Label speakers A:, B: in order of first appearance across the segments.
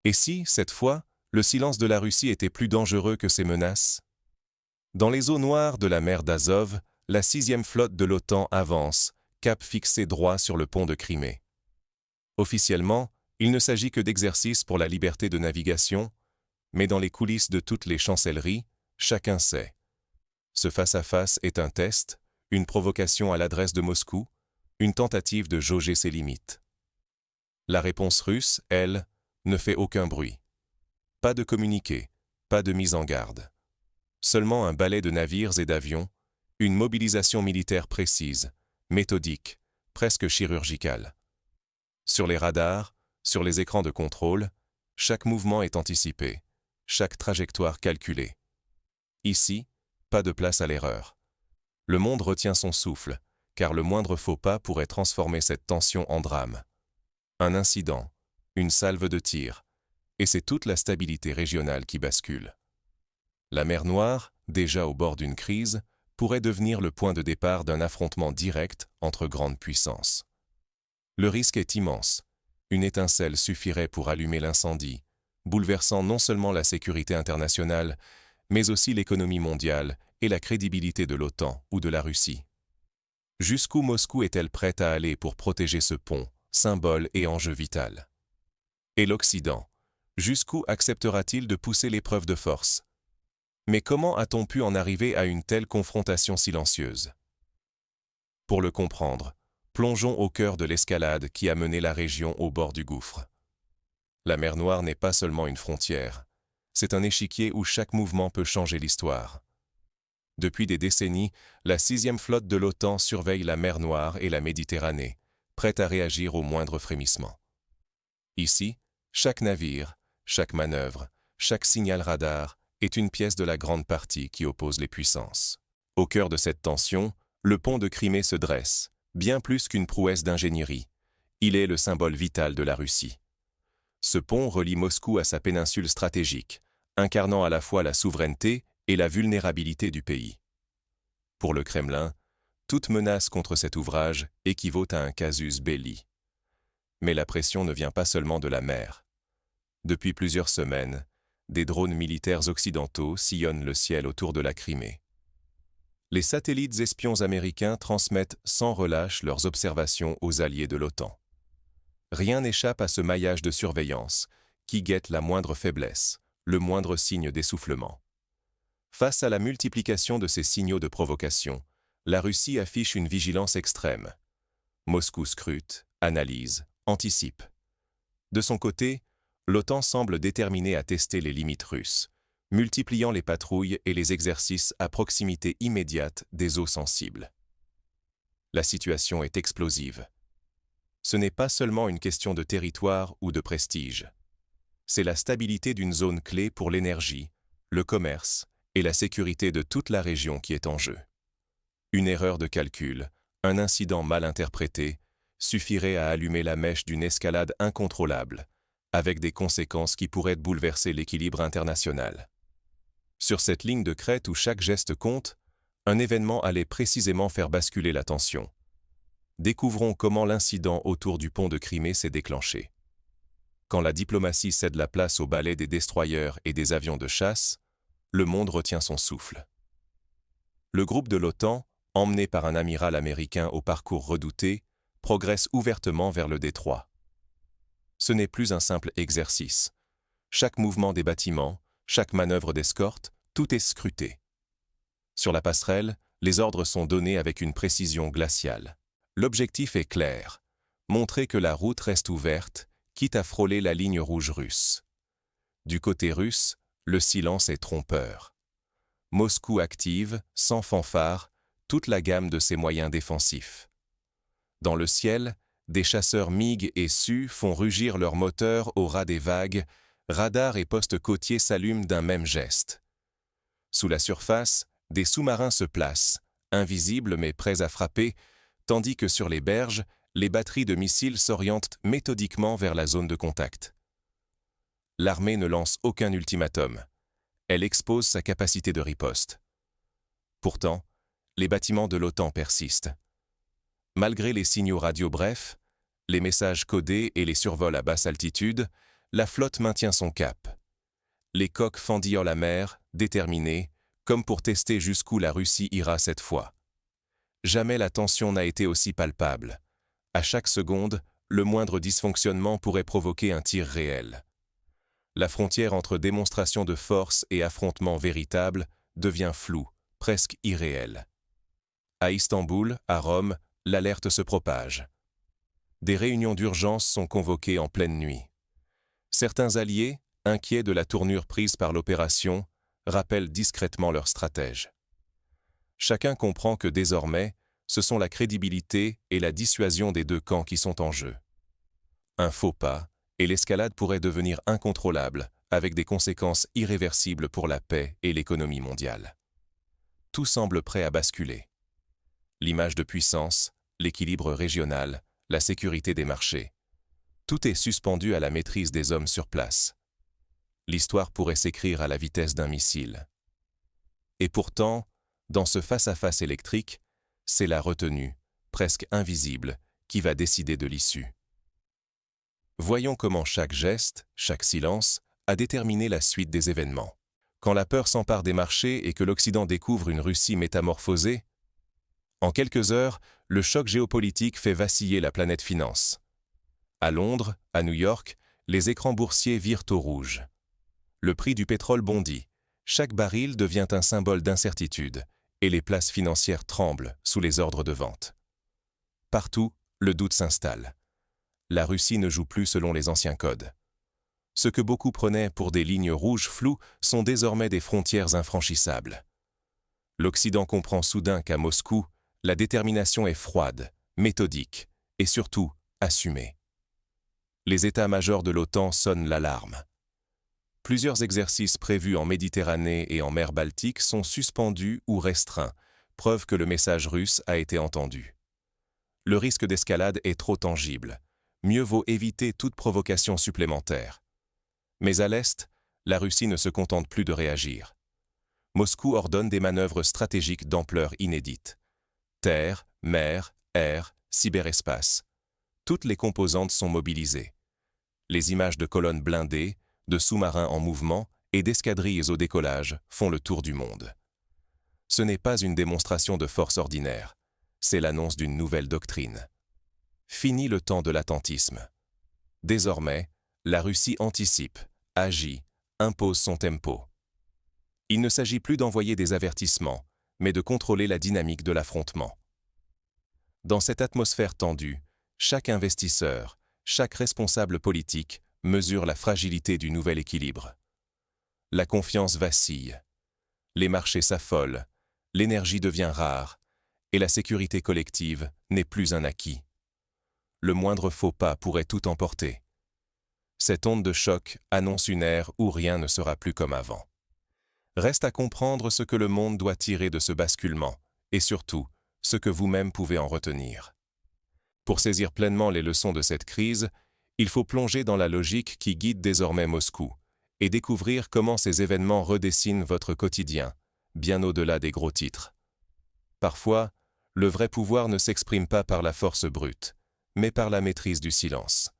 A: Et si, cette fois, le silence de la Russie était plus dangereux que ses menaces? Dans les eaux noires de la mer d'Azov, la 6e flotte de l'OTAN avance, cap fixé droit sur le pont de Crimée. Officiellement, il ne s'agit que d'exercices pour la liberté de navigation, mais dans les coulisses de toutes les chancelleries, chacun sait. Ce face-à-face est un test, une provocation à l'adresse de Moscou, une tentative de jauger ses limites. La réponse russe, elle, ne fait aucun bruit. Pas de communiqué, pas de mise en garde. Seulement un balai de navires et d'avions, une mobilisation militaire précise, méthodique, presque chirurgicale. Sur les radars, sur les écrans de contrôle, chaque mouvement est anticipé, chaque trajectoire calculée. Ici, pas de place à l'erreur. Le monde retient son souffle, car le moindre faux pas pourrait transformer cette tension en drame. Un incident, une salve de tir, et c'est toute la stabilité régionale qui bascule. La mer Noire, déjà au bord d'une crise, pourrait devenir le point de départ d'un affrontement direct entre grandes puissances. Le risque est immense. Une étincelle suffirait pour allumer l'incendie, bouleversant non seulement la sécurité internationale, mais aussi l'économie mondiale et la crédibilité de l'OTAN ou de la Russie. Jusqu'où Moscou est-elle prête à aller pour protéger ce pont, symbole et enjeu vital? Et l'Occident, jusqu'où acceptera-t-il de pousser l'épreuve de force? Mais comment a-t-on pu en arriver à une telle confrontation silencieuse? Pour le comprendre, plongeons au cœur de l'escalade qui a mené la région au bord du gouffre. La mer Noire n'est pas seulement une frontière, c'est un échiquier où chaque mouvement peut changer l'histoire. Depuis des décennies, la 6e flotte de l'OTAN surveille la mer Noire et la Méditerranée, prête à réagir au moindre frémissement. Ici, chaque navire, chaque manœuvre, chaque signal radar est une pièce de la grande partie qui oppose les puissances. Au cœur de cette tension, le pont de Crimée se dresse, bien plus qu'une prouesse d'ingénierie. Il est le symbole vital de la Russie. Ce pont relie Moscou à sa péninsule stratégique, incarnant à la fois la souveraineté et la vulnérabilité du pays. Pour le Kremlin, toute menace contre cet ouvrage équivaut à un casus belli. Mais la pression ne vient pas seulement de la mer. Depuis plusieurs semaines, des drones militaires occidentaux sillonnent le ciel autour de la Crimée. Les satellites espions américains transmettent sans relâche leurs observations aux alliés de l'OTAN. Rien n'échappe à ce maillage de surveillance qui guette la moindre faiblesse, le moindre signe d'essoufflement. Face à la multiplication de ces signaux de provocation, la Russie affiche une vigilance extrême. Moscou scrute, analyse, anticipe. De son côté, l'OTAN semble déterminée à tester les limites russes, multipliant les patrouilles et les exercices à proximité immédiate des eaux sensibles. La situation est explosive. Ce n'est pas seulement une question de territoire ou de prestige. C'est la stabilité d'une zone clé pour l'énergie, le commerce et la sécurité de toute la région qui est en jeu. Une erreur de calcul, un incident mal interprété, suffirait à allumer la mèche d'une escalade incontrôlable, avec des conséquences qui pourraient bouleverser l'équilibre international. Sur cette ligne de crête où chaque geste compte, un événement allait précisément faire basculer la tension. Découvrons comment l'incident autour du pont de Crimée s'est déclenché. Quand la diplomatie cède la place au balai des destroyers et des avions de chasse, le monde retient son souffle. Le groupe de l'OTAN, emmené par un amiral américain au parcours redouté, progresse ouvertement vers le détroit. Ce n'est plus un simple exercice. Chaque mouvement des bâtiments, chaque manœuvre d'escorte, tout est scruté. Sur la passerelle, les ordres sont donnés avec une précision glaciale. L'objectif est clair, montrer que la route reste ouverte, quitte à frôler la ligne rouge russe. Du côté russe, le silence est trompeur. Moscou active, sans fanfare, toute la gamme de ses moyens défensifs. Dans le ciel, des chasseurs MiG et Su font rugir leurs moteurs au ras des vagues, radars et postes côtiers s'allument d'un même geste. Sous la surface, des sous-marins se placent, invisibles mais prêts à frapper, tandis que sur les berges, les batteries de missiles s'orientent méthodiquement vers la zone de contact. L'armée ne lance aucun ultimatum. Elle expose sa capacité de riposte. Pourtant, les bâtiments de l'OTAN persistent. Malgré les signaux radio brefs, les messages codés et les survols à basse altitude, la flotte maintient son cap. Les coqs fendillent la mer, déterminés, comme pour tester jusqu'où la Russie ira cette fois. Jamais la tension n'a été aussi palpable. À chaque seconde, le moindre dysfonctionnement pourrait provoquer un tir réel. La frontière entre démonstration de force et affrontement véritable devient floue, presque irréelle. À Istanbul, à Rome, l'alerte se propage. Des réunions d'urgence sont convoquées en pleine nuit. Certains alliés, inquiets de la tournure prise par l'opération, rappellent discrètement leurs stratèges. Chacun comprend que désormais, ce sont la crédibilité et la dissuasion des deux camps qui sont en jeu. Un faux pas, et l'escalade pourrait devenir incontrôlable, avec des conséquences irréversibles pour la paix et l'économie mondiale. Tout semble prêt à basculer. L'image de puissance, l'équilibre régional, la sécurité des marchés. Tout est suspendu à la maîtrise des hommes sur place. L'histoire pourrait s'écrire à la vitesse d'un missile. Et pourtant, dans ce face-à-face électrique, c'est la retenue, presque invisible, qui va décider de l'issue. Voyons comment chaque geste, chaque silence, a déterminé la suite des événements. Quand la peur s'empare des marchés et que l'Occident découvre une Russie métamorphosée, en quelques heures, le choc géopolitique fait vaciller la planète finance. À Londres, à New York, les écrans boursiers virent au rouge. Le prix du pétrole bondit. Chaque baril devient un symbole d'incertitude, et les places financières tremblent sous les ordres de vente. Partout, le doute s'installe. La Russie ne joue plus selon les anciens codes. Ce que beaucoup prenaient pour des lignes rouges floues sont désormais des frontières infranchissables. L'Occident comprend soudain qu'à Moscou, la détermination est froide, méthodique et surtout assumée. Les états-majors de l'OTAN sonnent l'alarme. Plusieurs exercices prévus en Méditerranée et en mer Baltique sont suspendus ou restreints, preuve que le message russe a été entendu. Le risque d'escalade est trop tangible. Mieux vaut éviter toute provocation supplémentaire. Mais à l'Est, la Russie ne se contente plus de réagir. Moscou ordonne des manœuvres stratégiques d'ampleur inédite. Terre, mer, air, cyberespace. Toutes les composantes sont mobilisées. Les images de colonnes blindées, de sous-marins en mouvement et d'escadrilles au décollage font le tour du monde. Ce n'est pas une démonstration de force ordinaire, c'est l'annonce d'une nouvelle doctrine. Fini le temps de l'attentisme. Désormais, la Russie anticipe, agit, impose son tempo. Il ne s'agit plus d'envoyer des avertissements, mais de contrôler la dynamique de l'affrontement. Dans cette atmosphère tendue, chaque investisseur, chaque responsable politique mesure la fragilité du nouvel équilibre. La confiance vacille, les marchés s'affolent, l'énergie devient rare, et la sécurité collective n'est plus un acquis. Le moindre faux pas pourrait tout emporter. Cette onde de choc annonce une ère où rien ne sera plus comme avant. Reste à comprendre ce que le monde doit tirer de ce basculement, et surtout, ce que vous-même pouvez en retenir. Pour saisir pleinement les leçons de cette crise, il faut plonger dans la logique qui guide désormais Moscou, et découvrir comment ces événements redessinent votre quotidien, bien au-delà des gros titres. Parfois, le vrai pouvoir ne s'exprime pas par la force brute, mais par la maîtrise du silence.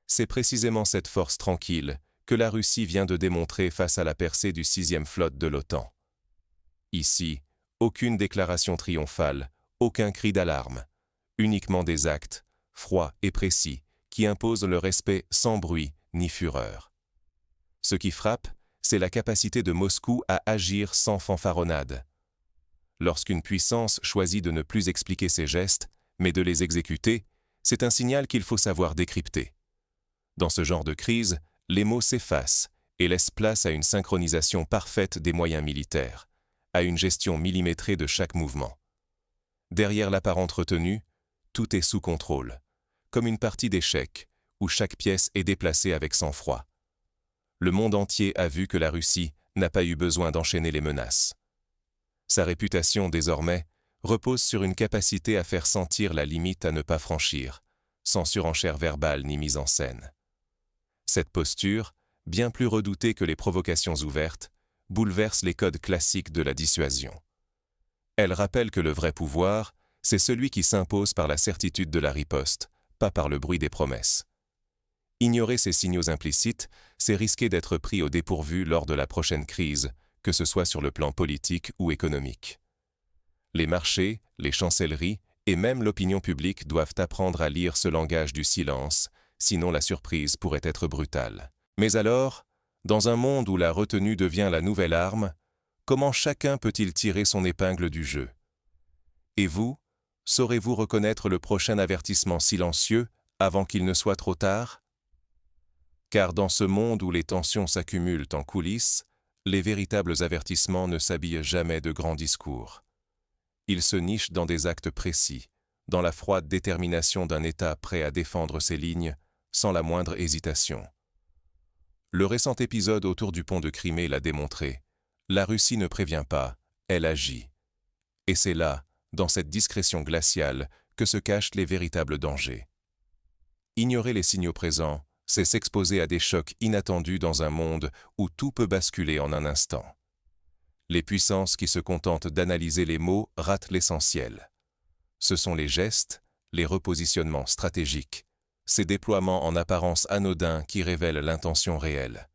A: C'est précisément cette force tranquille que la Russie vient de démontrer face à la percée du 6e flotte de l'OTAN. Ici, aucune déclaration triomphale, aucun cri d'alarme, uniquement des actes, froids et précis, qui imposent le respect sans bruit ni fureur. Ce qui frappe, c'est la capacité de Moscou à agir sans fanfaronnade. Lorsqu'une puissance choisit de ne plus expliquer ses gestes, mais de les exécuter, c'est un signal qu'il faut savoir décrypter. Dans ce genre de crise, les mots s'effacent et laissent place à une synchronisation parfaite des moyens militaires, à une gestion millimétrée de chaque mouvement. Derrière l'apparente retenue, tout est sous contrôle, comme une partie d'échecs, où chaque pièce est déplacée avec sang-froid. Le monde entier a vu que la Russie n'a pas eu besoin d'enchaîner les menaces. Sa réputation, désormais, repose sur une capacité à faire sentir la limite à ne pas franchir, sans surenchère verbale ni mise en scène. Cette posture, bien plus redoutée que les provocations ouvertes, bouleverse les codes classiques de la dissuasion. Elle rappelle que le vrai pouvoir, c'est celui qui s'impose par la certitude de la riposte, pas par le bruit des promesses. Ignorer ces signaux implicites, c'est risquer d'être pris au dépourvu lors de la prochaine crise, que ce soit sur le plan politique ou économique. Les marchés, les chancelleries et même l'opinion publique doivent apprendre à lire ce langage du silence, sinon la surprise pourrait être brutale. Mais alors, dans un monde où la retenue devient la nouvelle arme, comment chacun peut-il tirer son épingle du jeu? Et vous, saurez-vous reconnaître le prochain avertissement silencieux avant qu'il ne soit trop tard? Car dans ce monde où les tensions s'accumulent en coulisses, les véritables avertissements ne s'habillent jamais de grands discours. Ils se nichent dans des actes précis, dans la froide détermination d'un État prêt à défendre ses lignes, sans la moindre hésitation. Le récent épisode autour du pont de Crimée l'a démontré. La Russie ne prévient pas, elle agit. Et c'est là, dans cette discrétion glaciale, que se cachent les véritables dangers. Ignorer les signaux présents, c'est s'exposer à des chocs inattendus dans un monde où tout peut basculer en un instant. Les puissances qui se contentent d'analyser les mots ratent l'essentiel. Ce sont les gestes, les repositionnements stratégiques, ces déploiements en apparence anodins qui révèlent l'intention réelle.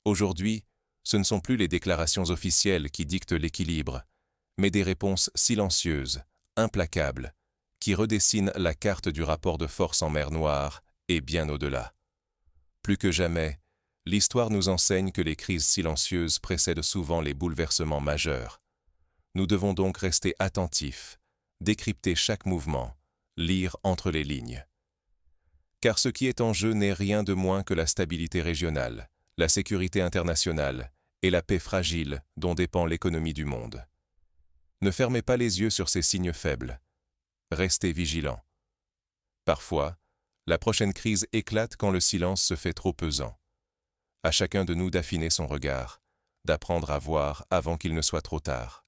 A: Aujourd'hui, ce ne sont plus les déclarations officielles qui dictent l'équilibre, mais des réponses silencieuses, implacables, qui redessinent la carte du rapport de force en mer Noire et bien au-delà. Plus que jamais, l'histoire nous enseigne que les crises silencieuses précèdent souvent les bouleversements majeurs. Nous devons donc rester attentifs, décrypter chaque mouvement, lire entre les lignes. Car ce qui est en jeu n'est rien de moins que la stabilité régionale, la sécurité internationale et la paix fragile dont dépend l'économie du monde. Ne fermez pas les yeux sur ces signes faibles. Restez vigilants. Parfois, la prochaine crise éclate quand le silence se fait trop pesant. À chacun de nous d'affiner son regard, d'apprendre à voir avant qu'il ne soit trop tard.